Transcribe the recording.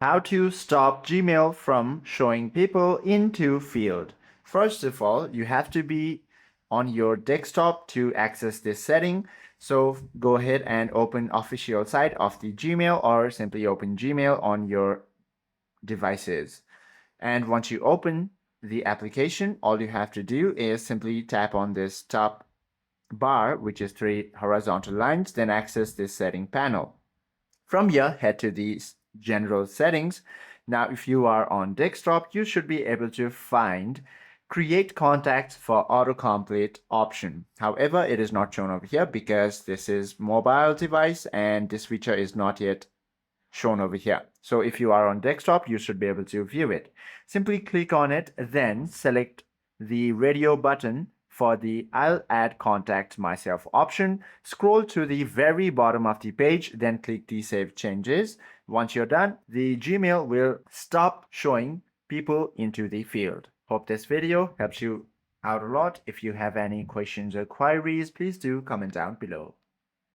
How to stop Gmail from showing people into field. First of all, you have to be on your desktop to access this setting. So go ahead and open official site of the Gmail or simply open Gmail on your devices. And once you open the application, all you have to do is simply tap on this top bar, which is three horizontal lines, then access this setting panel. From here, head to the general settings. Now, if you are on desktop, you should be able to find create contacts for autocomplete option. However, it is not shown over here because this is mobile device and this feature is not yet shown over here. So if you are on desktop, you should be able to view it. Simply click on it, then select the radio button for the I'll add contact myself option. Scroll to the very bottom of the page, then click the save changes. Once you're done, the Gmail will stop showing people into the field. Hope this video helps you out a lot. If you have any questions or queries, please do comment down below.